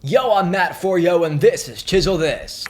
Yo, I'm Mat4yo and this is Chisel This.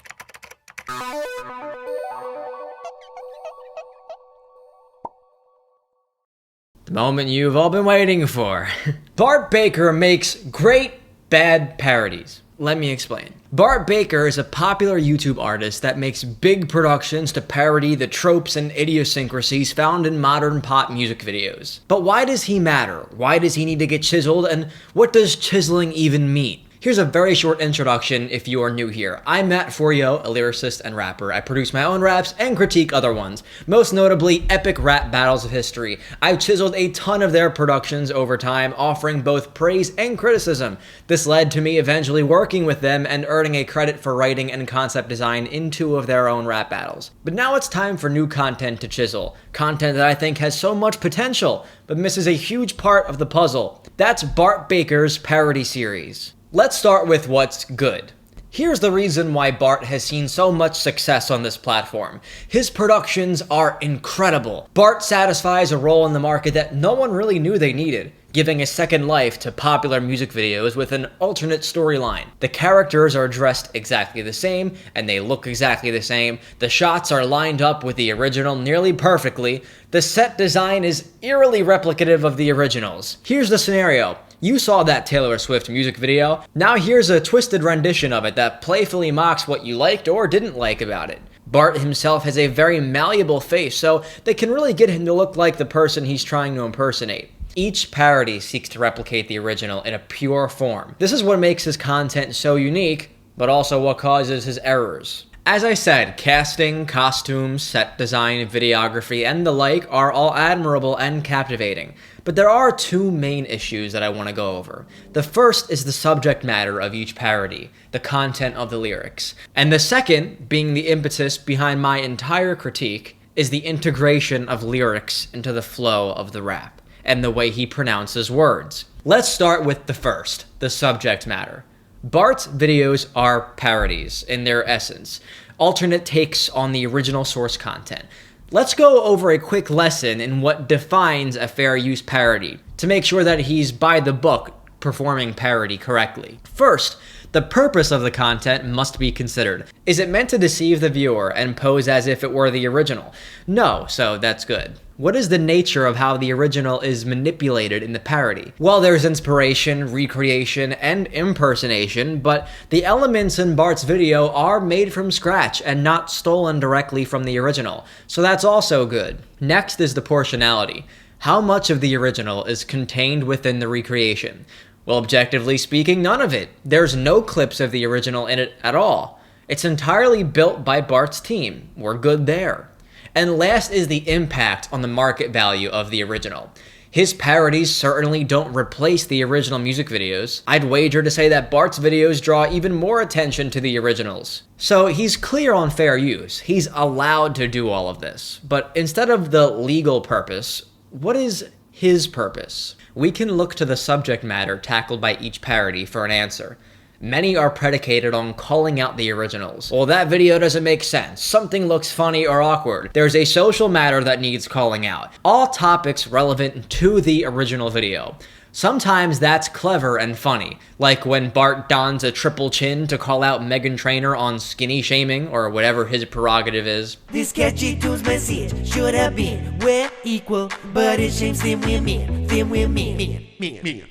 The moment you've all been waiting for. Bart Baker makes great bad parodies. Let me explain. Bart Baker is a popular YouTube artist that makes big productions to parody the tropes and idiosyncrasies found in modern pop music videos. But why does he matter? Why does he need to get chiseled? And what does chiseling even mean? Here's a very short introduction if you are new here. I'm Mat4yo, a lyricist and rapper. I produce my own raps and critique other ones, most notably epic rap battles of history. I've chiseled a ton of their productions over time, offering both praise and criticism. This led to me eventually working with them and earning a credit for writing and concept design in 2 of their own rap battles. But now it's time for new content to chisel. Content that I think has so much potential, but misses a huge part of the puzzle. That's Bart Baker's parody series. Let's start with what's good. Here's the reason why Bart has seen so much success on this platform. His productions are incredible. Bart satisfies a role in the market that no one really knew they needed, giving a second life to popular music videos with an alternate storyline. The characters are dressed exactly the same, and they look exactly the same. The shots are lined up with the original nearly perfectly. The set design is eerily replicative of the originals. Here's the scenario. You saw that Taylor Swift music video. Now here's a twisted rendition of it that playfully mocks what you liked or didn't like about it. Bart himself has a very malleable face, so they can really get him to look like the person he's trying to impersonate. Each parody seeks to replicate the original in a pure form. This is what makes his content so unique, but also what causes his errors. As I said, casting, costumes, set design, videography, and the like are all admirable and captivating. But there are 2 main issues that I want to go over. The first is the subject matter of each parody, the content of the lyrics. And the second, being the impetus behind my entire critique, is the integration of lyrics into the flow of the rap, and the way he pronounces words. Let's start with the first, the subject matter. Bart's videos are parodies in their essence, alternate takes on the original source content. Let's go over a quick lesson in what defines a fair use parody, to make sure that he's by the book performing parody correctly. First, the purpose of the content must be considered. Is it meant to deceive the viewer and pose as if it were the original? No, so that's good. What is the nature of how the original is manipulated in the parody? Well, there's inspiration, recreation, and impersonation, but the elements in Bart's video are made from scratch and not stolen directly from the original, so that's also good. Next is the portionality. How much of the original is contained within the recreation? Well, objectively speaking, none of it. There's no clips of the original in it at all. It's entirely built by Bart's team. We're good there. And last is the impact on the market value of the original. His parodies certainly don't replace the original music videos. I'd wager to say that Bart's videos draw even more attention to the originals. So he's clear on fair use. He's allowed to do all of this. But instead of the legal purpose, what is his purpose? We can look to the subject matter tackled by each parody for an answer. Many are predicated on calling out the originals. Well, that video doesn't make sense. Something looks funny or awkward. There's a social matter that needs calling out. All topics relevant to the original video. Sometimes that's clever and funny, like when Bart dons a triple chin to call out Meghan Trainor on skinny shaming or whatever his prerogative is. This catchy tune's message should have been we're equal, but it shames them women, men.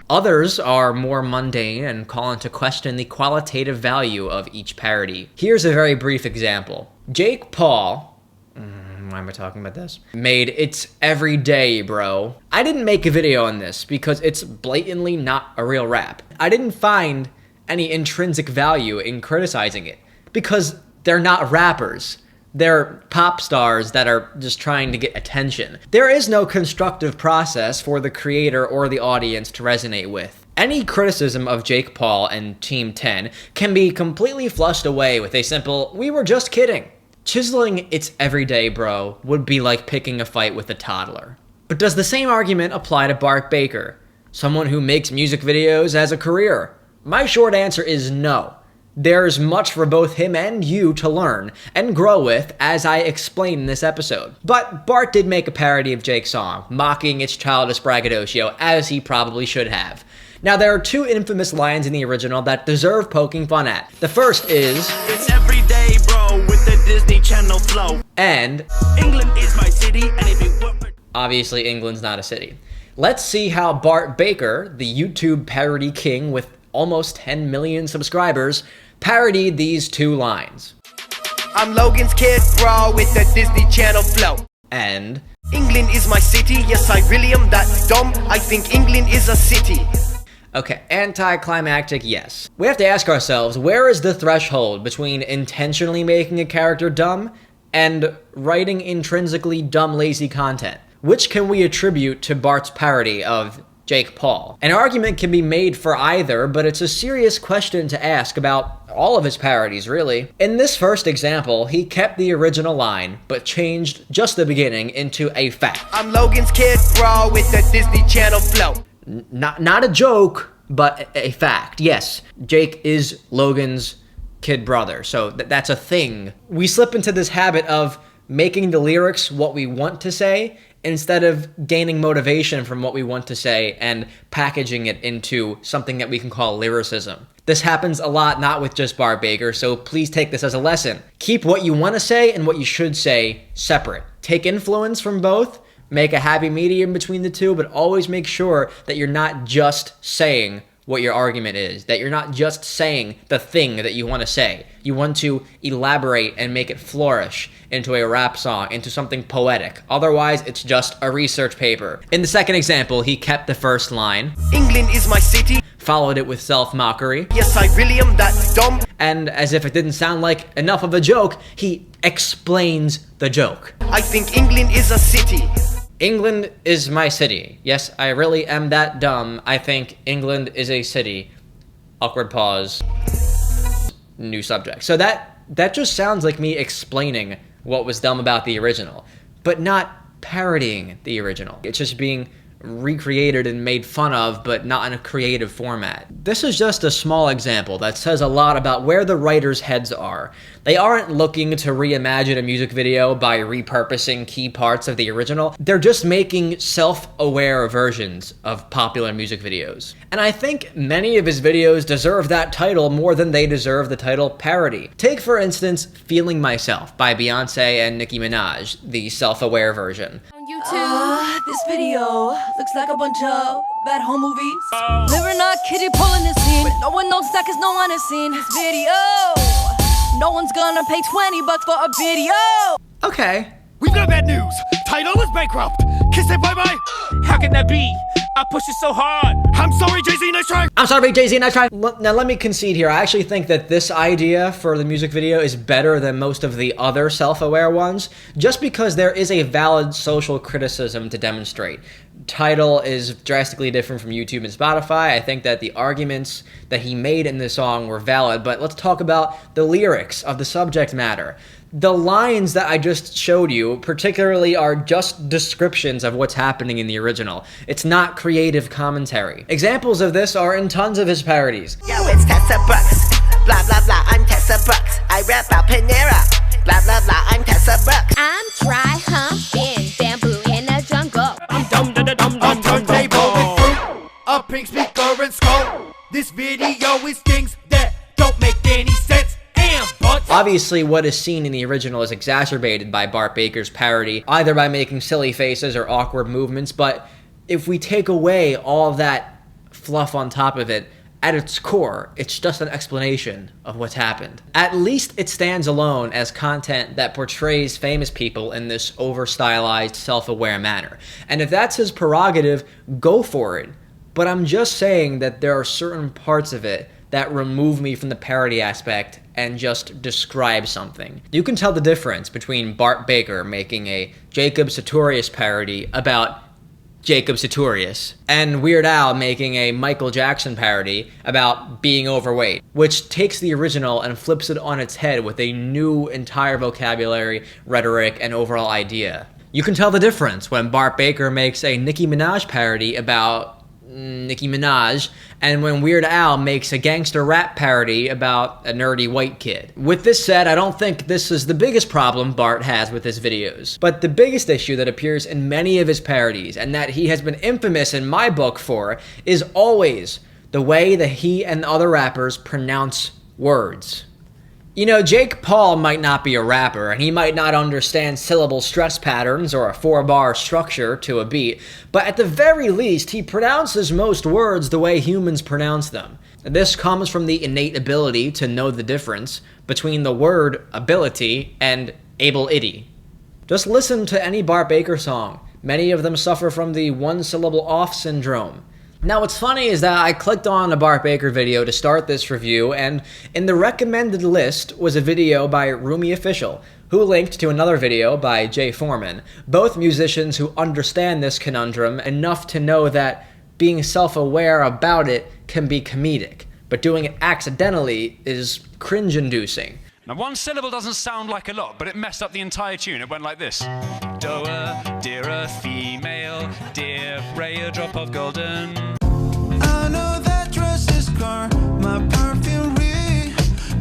Others are more mundane and call into question the qualitative value of each parody. Here's a very brief example. Jake Paul, why am I talking about this? Made It's Everyday, Bro. I didn't make a video on this because it's blatantly not a real rap. I didn't find any intrinsic value in criticizing it because they're not rappers. They're pop stars that are just trying to get attention. There is no constructive process for the creator or the audience to resonate with. Any criticism of Jake Paul and Team 10 can be completely flushed away with a simple, "We were just kidding." Chiseling It's Everyday, Bro would be like picking a fight with a toddler. But does the same argument apply to Bart Baker, someone who makes music videos as a career? My short answer is no. There's much for both him and you to learn and grow with, as I explain in this episode. But Bart did make a parody of Jake's song, mocking its childish braggadocio, as he probably should have. Now, there are two infamous lines in the original that deserve poking fun at. The first is, "It's every day, bro, with the Disney Channel flow." And, "England is my city, and if it weren't for..." Obviously, England's not a city. Let's see how Bart Baker, the YouTube parody king with almost 10 million subscribers, parodied these two lines. "I'm Logan's kid, bro, with the Disney Channel flow." And, "England is my city, yes, I really am that dumb. I think England is a city." okay, anticlimactic, yes. We have to ask ourselves, where is the threshold between intentionally making a character dumb and writing intrinsically dumb, lazy content? Which can we attribute to Bart's parody of Jake Paul? An argument can be made for either, but it's a serious question to ask about all of his parodies, really. In this first example, he kept the original line, but changed just the beginning into a fact. "I'm Logan's kid, bro, with the Disney Channel flow." Not a joke, but a fact. Yes, Jake is Logan's kid brother, so that's a thing. We slip into this habit of making the lyrics what we want to say instead of gaining motivation from what we want to say and packaging it into something that we can call lyricism. This happens a lot, not with just Bart Baker, so please take this as a lesson. Keep what you want to say and what you should say separate. Take influence from both, make a happy medium between the two, but always make sure that you're not just saying what your argument is, that you're not just saying the thing that you want to say. You want to elaborate and make it flourish into a rap song, into something poetic. Otherwise, it's just a research paper. In the second example, he kept the first line, "England is my city, followed it with self-mockery, yes, I really am that dumb." and as if it didn't sound like enough of a joke, he explains the joke. "I think England is a city." England is my city. Yes, I really am that dumb. I think England is a city. Awkward pause. New subject. So that just sounds like me explaining what was dumb about the original, but not parodying the original. It's just being recreated and made fun of, but not in a creative format. This is just a small example that says a lot about where the writers' heads are. They aren't looking to reimagine a music video by repurposing key parts of the original. They're just making self-aware versions of popular music videos. And I think many of his videos deserve that title more than they deserve the title parody. Take, for instance, Feeling Myself by Beyonce and Nicki Minaj, the self-aware version. This video looks like a bunch of bad home movies. Living a kitty pulling the scene, but no one knows that cause no one has seen this video. No one's gonna pay $20 for a video. Okay. We've got bad news. Tidal is bankrupt. Kiss it bye-bye. How can that be? I pushed it so hard. I'm sorry, Jay-Z, nice try. I'm sorry, Jay-Z, nice try. Now let me concede here. I actually think that this idea for the music video is better than most of the other self-aware ones, just because there is a valid social criticism to demonstrate. Tidal is drastically different from YouTube and Spotify. I think that the arguments that he made in this song were valid, but let's talk about the lyrics of the subject matter. The lines that I just showed you particularly are just descriptions of what's happening in the original. It's not creative commentary. Examples of this are in tons of his parodies. Yo, it's Tessa Brooks. Blah, blah, blah, I'm Tessa Brooks. I rap about Panera. Blah, blah, blah, I'm Tessa Brooks. I'm dry humping bamboo in the jungle. I'm dumb, da da dumb, dumb, dumb, Turntable with fruit, a pink speaker and skull. This video is things that don't make any sense. Obviously, what is seen in the original is exacerbated by Bart Baker's parody, either by making silly faces or awkward movements, but if we take away all of that fluff on top of it, at its core, it's just an explanation of what's happened. At least it stands alone as content that portrays famous people in this over-stylized, self-aware manner. And if that's his prerogative, go for it. But I'm just saying that there are certain parts of it that remove me from the parody aspect and just describe something. You can tell the difference between Bart Baker making a Jacob Sartorius parody about Jacob Sartorius and Weird Al making a Michael Jackson parody about being overweight, which takes the original and flips it on its head with a new entire vocabulary, rhetoric, and overall idea. You can tell the difference when Bart Baker makes a Nicki Minaj parody about Nicki Minaj, and when Weird Al makes a gangster rap parody about a nerdy white kid. With this said, I don't think this is the biggest problem Bart has with his videos, but the biggest issue that appears in many of his parodies, and that he has been infamous in my book for, is always the way that he and other rappers pronounce words. You know, Jake Paul might not be a rapper, and he might not understand syllable stress patterns or a 4-bar structure to a beat, but at the very least, he pronounces most words the way humans pronounce them. This comes from the innate ability to know the difference between the word ability and able-itty. Just listen to any Bart Baker song. Many of them suffer from the one-syllable off syndrome. Now, what's funny is that I clicked on a Bart Baker video to start this review, and in the recommended list was a video by Rumi Official, who linked to another video by Jay Foreman, both musicians who understand this conundrum enough to know that being self-aware about it can be comedic, but doing it accidentally is cringe-inducing. Now, one syllable doesn't sound like a lot, but it messed up the entire tune. It went like this. Doa, dear a female, dear ray a drop of golden. I know that dress is gone, my perfume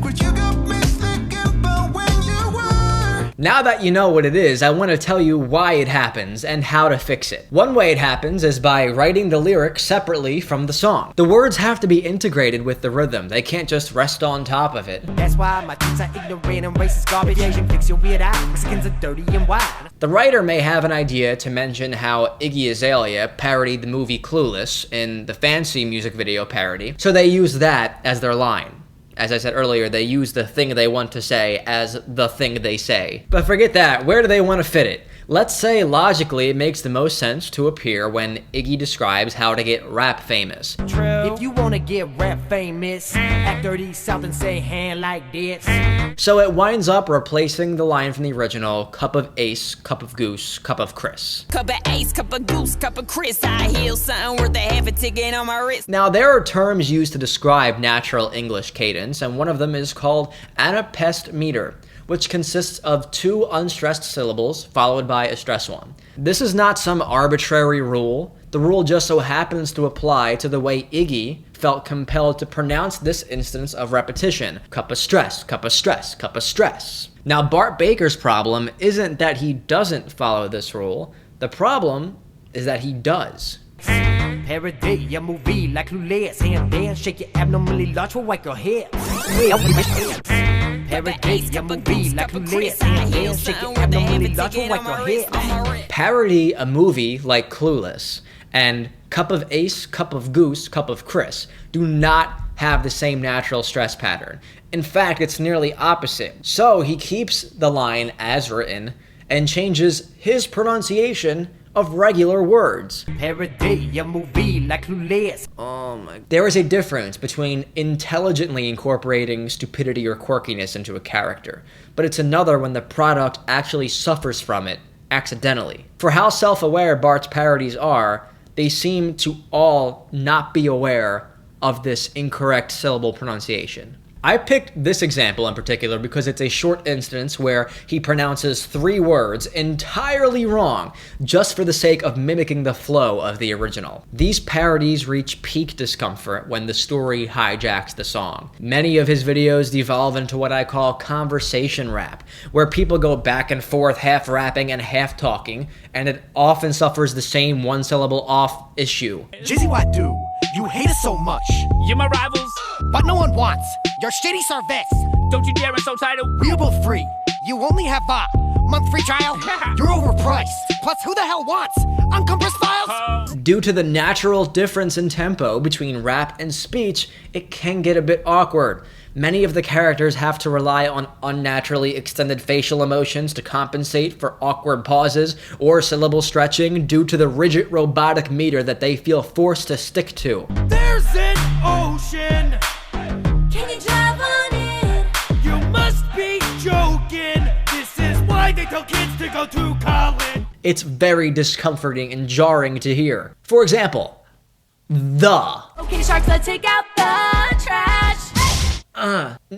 could you got me thinking about when you were. Now that you know what it is, I want to tell you why it happens and how to fix it. One way it happens is by writing the lyrics separately from the song. The words have to be integrated with the rhythm. They can't just rest on top of it. That's why my teens are ignorant and racist garbage. Asian fix your weird eye. Mexicans are dirty and wild. The writer may have an idea to mention how Iggy Azalea parodied the movie Clueless in the Fancy music video parody, so they use that as their line. As I said earlier, they use the thing they want to say as the thing they say. But forget that, where do they want to fit it? Let's say logically it makes the most sense to appear when Iggy describes how to get rap famous. True. If you wanna get rap famous, act dirty south and say hand like this. So it winds up replacing the line from the original, cup of ace, cup of goose, cup of Chris. Cup of ace, cup of goose, cup of Chris. I heal something worth a half a ticket on my wrist. Now there are terms used to describe natural English cadence, and one of them is called anapest meter, which consists of 2 unstressed syllables followed by a stressed one. This is not some arbitrary rule. The rule just so happens to apply to the way Iggy felt compelled to pronounce this instance of repetition. Cup of stress, cup of stress, cup of stress. Now Bart Baker's problem isn't that he doesn't follow this rule. The problem is that he does. Parody, a movie like Clueless. Hand there, shake your abnormally large for whack your head. Parody, a movie like Clueless. Hand there, shake your abnormally large for whack your head. Parody a movie like Clueless and cup of ace, cup of goose, cup of Chris do not have the same natural stress pattern. In fact, it's nearly opposite. So he keeps the line as written and changes his pronunciation of regular words. Parody, a movie like Clueless. Oh my. There is a difference between intelligently incorporating stupidity or quirkiness into a character, but it's another when the product actually suffers from it accidentally. For how self-aware Bart's parodies are, they seem to all not be aware of this incorrect syllable pronunciation. I picked this example in particular because it's a short instance where he pronounces 3 words entirely wrong just for the sake of mimicking the flow of the original. These parodies reach peak discomfort when the story hijacks the song. Many of his videos devolve into what I call conversation rap, where people go back and forth half rapping and half talking, and it often suffers the same one-syllable off issue. Jizzy, what do? You hate us so much, You're my rivals. but no one wants your shitty service. Don't you dare insult title. We're both free. You only have a month free trial. You're overpriced. Plus, who the hell wants uncompressed files? Due to the natural difference in tempo between rap and speech, it can get a bit awkward. Many of the characters have to rely on unnaturally extended facial emotions to compensate for awkward pauses or syllable stretching due to the rigid robotic meter that they feel forced to stick to. There's an ocean. Can you drive on it? You must be joking. This is why they tell kids to go to college. It's very discomforting and jarring to hear. For example, the. Okay, sharks, let's take out the trash.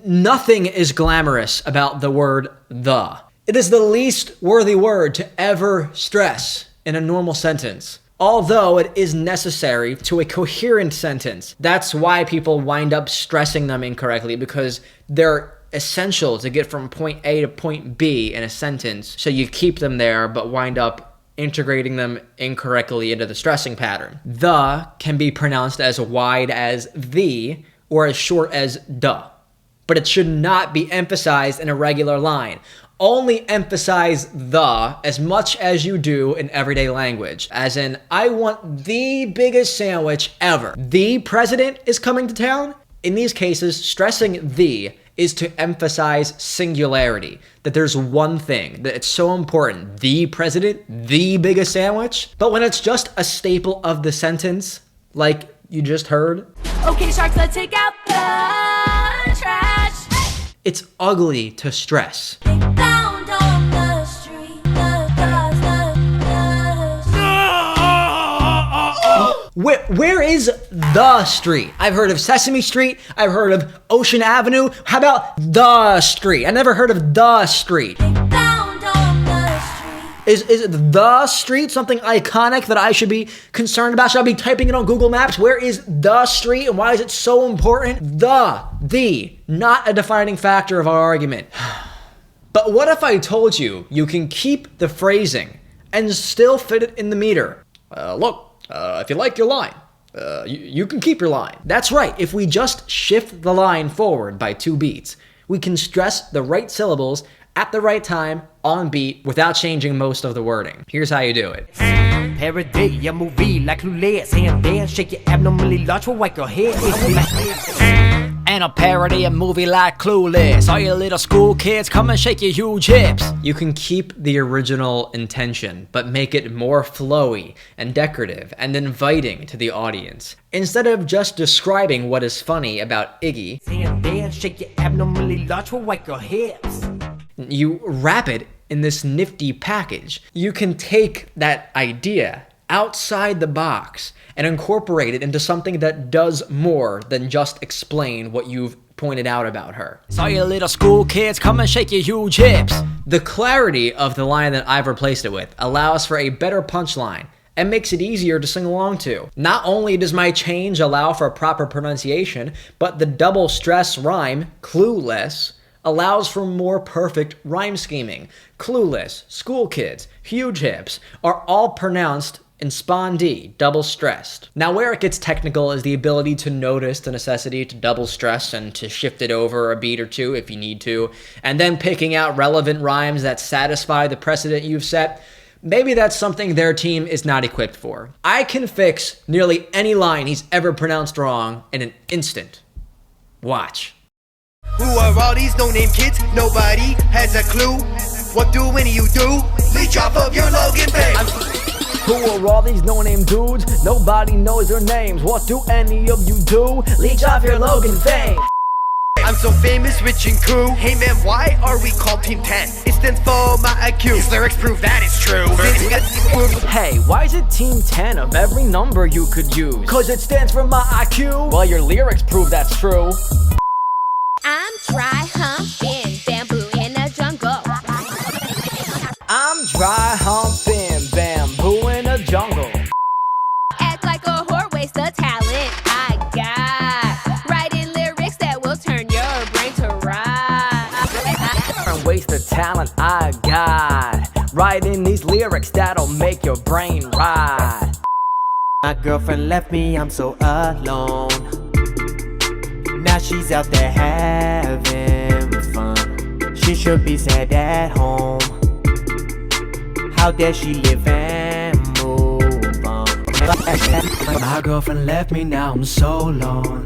Nothing is glamorous about the word the. It is the least worthy word to ever stress in a normal sentence, although it is necessary to a coherent sentence. That's why people wind up stressing them incorrectly, because they're essential to get from point A to point B in a sentence, so you keep them there but wind up integrating them incorrectly into the stressing pattern. The can be pronounced as wide as the or as short as duh, but it should not be emphasized in a regular line. Only emphasize the as much as you do in everyday language, as in, I want the biggest sandwich ever. The president is coming to town. In these cases, stressing the is to emphasize singularity, that there's one thing, that it's so important. The president, the biggest sandwich. But when it's just a staple of the sentence, like you just heard, Okay, sharks, let's take out the trash. it's ugly to stress. They found on the street Where is the street? I've heard of Sesame Street. I've heard of Ocean Avenue. How about the street? I never heard of the street. They found on the street. Is the street something iconic that I should be concerned about? Should I be typing it on Google Maps? Where is the street and why is it so important? The, not a defining factor of our argument. But what if I told you you can keep the phrasing and still fit it in the meter? If you like your line, you can keep your line. That's right. If we just shift the line forward by 2 beats, we can stress the right syllables at the right time on beat without changing most of the wording. Here's how you do it. Parody, a movie like Clueless. Hand there, shake your abnormally large for whack your head. And a parody, a movie like Clueless. All you little school kids, come and shake your huge hips. You can keep the original intention, but make it more flowy and decorative and inviting to the audience. Instead of just describing what is funny about Iggy, Hand there, shake your abnormally large for whack your hips. you wrap it in this nifty package. You can take that idea outside the box and incorporate it into something that does more than just explain what you've pointed out about her. So you little school kids, come and shake your huge hips. The clarity of the line that I've replaced it with allows for a better punchline and makes it easier to sing along to. Not only does my change allow for proper pronunciation, but the double stress rhyme, clueless, allows for more perfect rhyme scheming. Clueless, school kids, huge hips are all pronounced in spondee, double stressed. Now where it gets technical is the ability to notice the necessity to double stress and to shift it over a beat or two if you need to, and then picking out relevant rhymes that satisfy the precedent you've set. Maybe that's something their team is not equipped for. I can fix nearly any line he's ever pronounced wrong in an instant. Watch. Who are all these no-name kids? Nobody has a clue. What do any of you do? Leech off of your Logan face. Who are all these no-name dudes? Nobody knows their names. What do any of you do? Leech off your Logan fame. I'm so famous, rich and cool. Hey man, why are we called Team 10? It stands for my IQ. His lyrics prove that it's true. Hey, why is it Team 10 of every number you could use? Cause it stands for my IQ. Well, your lyrics prove that's true. I'm dry humping bamboo in the jungle. I'm dry humping bamboo in a jungle. Act like a whore, waste the talent I got. Writing lyrics that will turn your brain to rot. And waste the talent I got. Writing these lyrics that'll make your brain rot. My girlfriend left me, I'm so alone. Now she's out there having fun. She should be sad at home. How dare she live and move on? My girlfriend left me, now I'm so alone.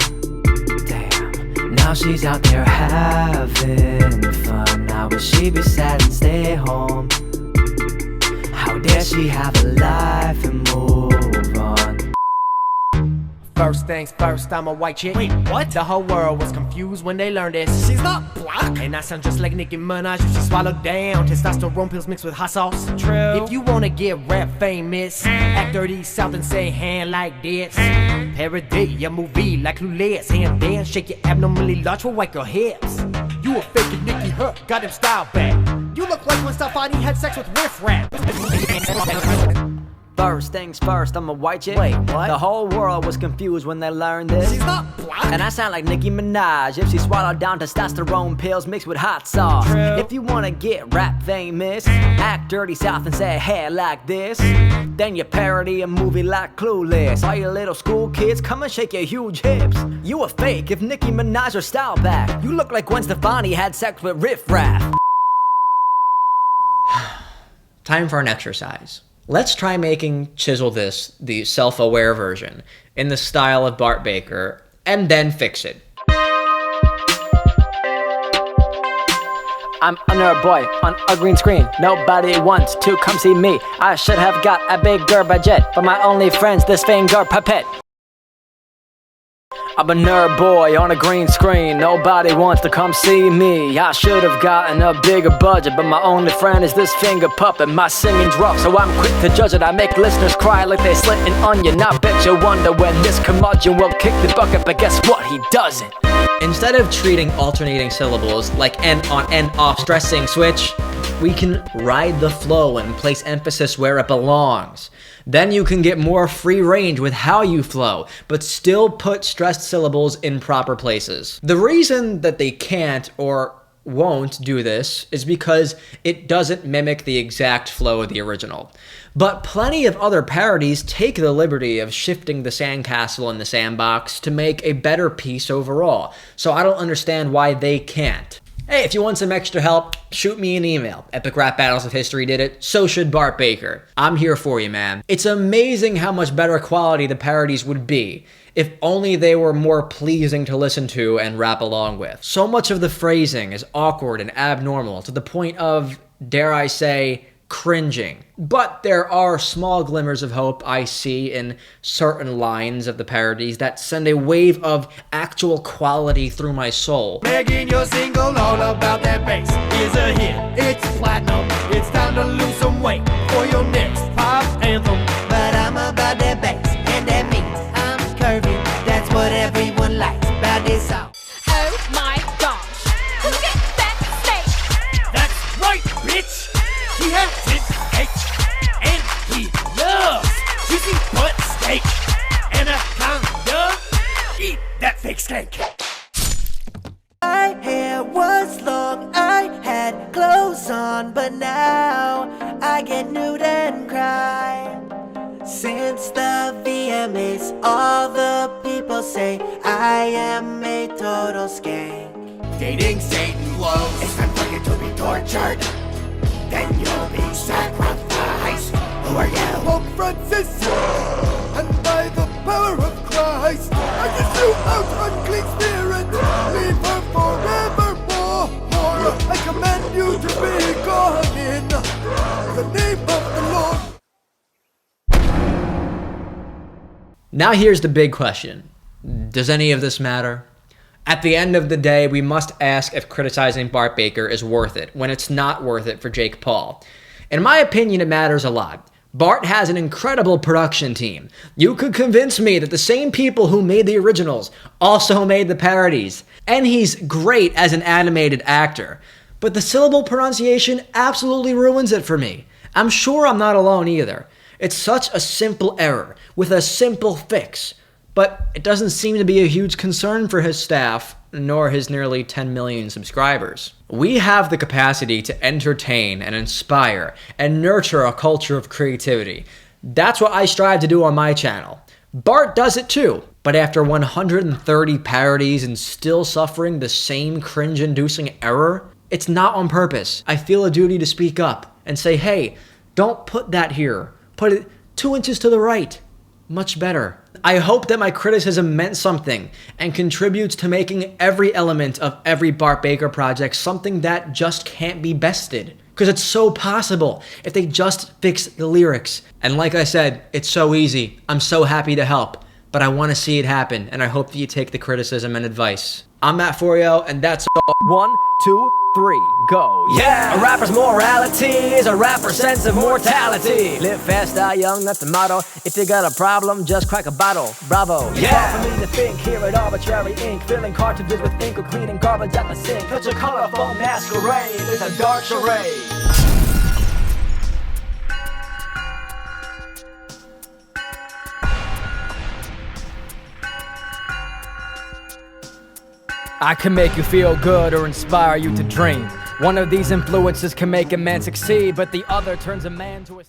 Damn, now she's out there having fun. Now will she be sad and stay home? How dare she have a life and move on? First things first, I'm a white chick. Wait, what? The whole world was confused when they learned this. She's not black. And I sound just like Nicki Minaj if she swallowed down testosterone pills mixed with hot sauce. True. If you wanna get rap famous, act dirty south and say hand like this. Parody, a movie like Clueless. Hand there, shake your abnormally large for white girl hips. You a fake Nicki Hurt, got him style back. You look like when Stefani had sex with Riff Rap. First things first, I'm a white chick. Wait, what? The whole world was confused when they learned this. She's not black. And I sound like Nicki Minaj if she swallowed down testosterone pills mixed with hot sauce. True. If you wanna get rap famous, act dirty south and say hair like this, then you parody a movie like Clueless. All you little school kids, come and shake your huge hips. You a fake if Nicki Minaj or style back. You look like Gwen Stefani had sex with Riff Raff. Time for an exercise. Let's try making Chisel This, the self-aware version, in the style of Bart Baker, and then fix it. I'm a nerd boy on a green screen. Nobody wants to come see me. I should have got a bigger budget, but my only friend's this finger puppet. I'm a nerd boy on a green screen. Nobody wants to come see me. I should have gotten a bigger budget, but my only friend is this finger puppet. My singing's rough, so I'm quick to judge it. I make listeners cry like they slit an onion. I bet you wonder when this curmudgeon will kick the bucket, but guess what? He doesn't. Instead of treating alternating syllables like an on and off stressing switch, we can ride the flow and place emphasis where it belongs. Then you can get more free range with how you flow, but still put stressed syllables in proper places. The reason that they can't or won't do this is because it doesn't mimic the exact flow of the original. But plenty of other parodies take the liberty of shifting the sandcastle in the sandbox to make a better piece overall, so I don't understand why they can't. Hey, if you want some extra help, shoot me an email. Epic Rap Battles of History did it, so should Bart Baker. I'm here for you, man. It's amazing how much better quality the parodies would be if only they were more pleasing to listen to and rap along with. So much of the phrasing is awkward and abnormal to the point of, dare I say, cringing. But there are small glimmers of hope I see in certain lines of the parodies that send a wave of actual quality through my soul. Making your single all about that bass is a hit. It's platinum. It's time to lose some weight for your next pop anthem. But I'm about that bass, and that means I'm curvy. That's what everyone likes about this song. Oh my gosh, who gets that steak? That's right, bitch! He has his cake, and he loves juicy butt steak. Anaconda, eat that fake steak. My hair was long, I had clothes on, but now I get nude and cry. Since the VMAs, all the people say I am a total skank. Dating Satan woes. It's time for you to be tortured. Then you'll be sacrificed. Who are you? Pope Francis. And by the power of Christ, I cast you out, unclean spirit. Leave her forevermore. I command you to be gone in the name of the Lord. Now here's the big question. Does any of this matter? At the end of the day, we must ask if criticizing Bart Baker is worth it when it's not worth it for Jake Paul. In my opinion, it matters a lot. Bart has an incredible production team. You could convince me that the same people who made the originals also made the parodies. And he's great as an animated actor. But the syllable pronunciation absolutely ruins it for me. I'm sure I'm not alone either. It's such a simple error with a simple fix. But it doesn't seem to be a huge concern for his staff, nor his nearly 10 million subscribers. We have the capacity to entertain and inspire and nurture a culture of creativity. That's what I strive to do on my channel. Bart does it too, but after 130 parodies and still suffering the same cringe-inducing error, it's not on purpose. I feel a duty to speak up and say, hey, don't put that here. Put it 2 inches to the right. Much better. I hope that my criticism meant something and contributes to making every element of every Bart Baker project something that just can't be bested. Because it's so possible if they just fix the lyrics. And like I said, it's so easy. I'm so happy to help. But I want to see it happen, and I hope that you take the criticism and advice. I'm Mat4yo, and that's all. 1, 2, 3, go. Yeah! A rapper's morality is a rapper's sense of mortality. Live fast, die young, that's the motto. If you got a problem, just crack a bottle. Bravo. Yeah! For me to think here at arbitrary ink, filling cartridges with ink or cleaning garbage at the sink. Such a colorful masquerade, it's a dark charade. I can make you feel good or inspire you to dream. One of these influences can make a man succeed, but the other turns a man to a